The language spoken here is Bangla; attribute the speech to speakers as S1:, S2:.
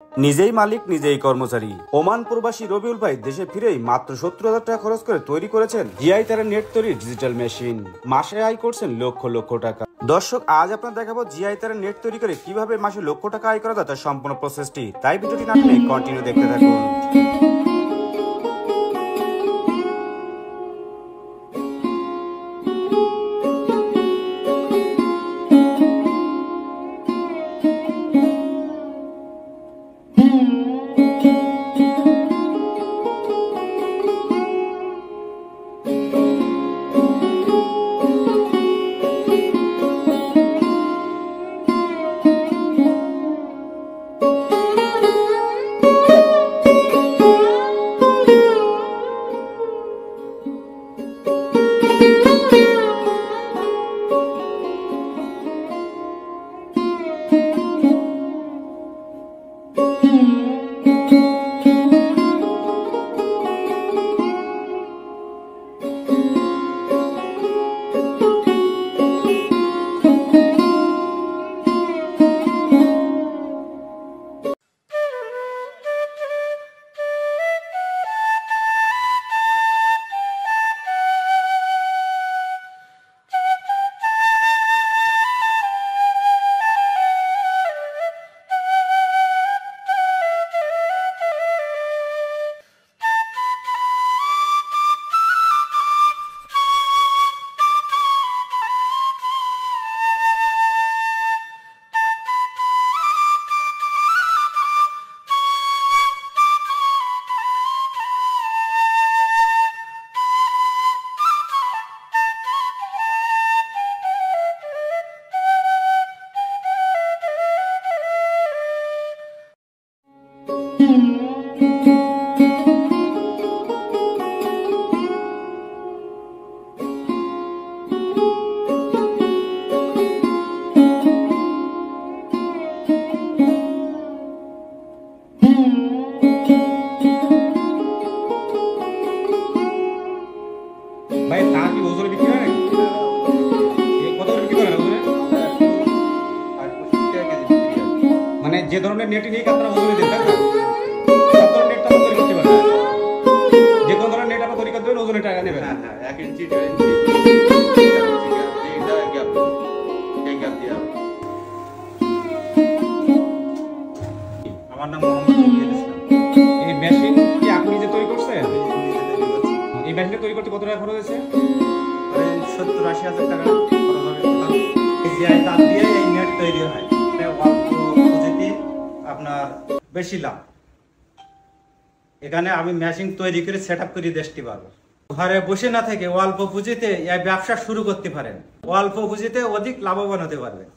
S1: নিজেই মালিক নিজেই কর্মচারী ওমান প্রবাসী রবিউল ভাই দেশে ফিরেই মাত্র 70,000 টাকা খরচ করে তৈরি করেছেন জিআই তারের নেট তৈরি ডিজিটাল মেশিন। মাসে আয় করছেন লক্ষ লক্ষ টাকা। দর্শক, আজ আপনার দেখাবো জিআই তারের নেট তৈরি করে কিভাবে মাসে লক্ষ টাকা আয় করা যায় তার সম্পূর্ণ প্রসেসটি। তাই ভিডিওটি না টেনে কন্টিনিউ দেখতে থাকুন।
S2: ভাই তার কি ওজনে বিক্রি হয় নাকি? কত করে বিক্রি করেন ওজনে? মানে যে ধরনের নেট নিয়ে আপনারা ওজনে দেন তাই না? সব ধরনের নেট আপনারা তৈরি করতে পারেন। যে কোন ধরনের নেট আপনারা তৈরি করতে পারেন ওজনে টাকা নেবেন।
S3: হ্যাঁ 1 ইঞ্চি 2 ইঞ্চি এটা গ্যাপ দিয়া। আমার নাম মোহাম্মদ রবিউল ইসলাম।
S2: এই মেশিন কি আপনি যে তৈরি করছেন? এই মেশিনটা তৈরি করতে কত টাকা খরচ হয়েছে?
S3: 70-80 হাজার টাকা খরচ হবে। এই জিআই তার দিয়ে এই নেট তৈরি হয়। অল্প পুঁজিতে আপনার বেশি লাভ। এখানে আমি মেশিন তৈরি করে সেটআপ করে দেশটি পারবো। ঘরে বসে না থেকে অল্প পুঁজিতে এই ব্যবসা শুরু করতে পারেন। অল্প পুঁজিতে অধিক লাভবান হতে পারবেন।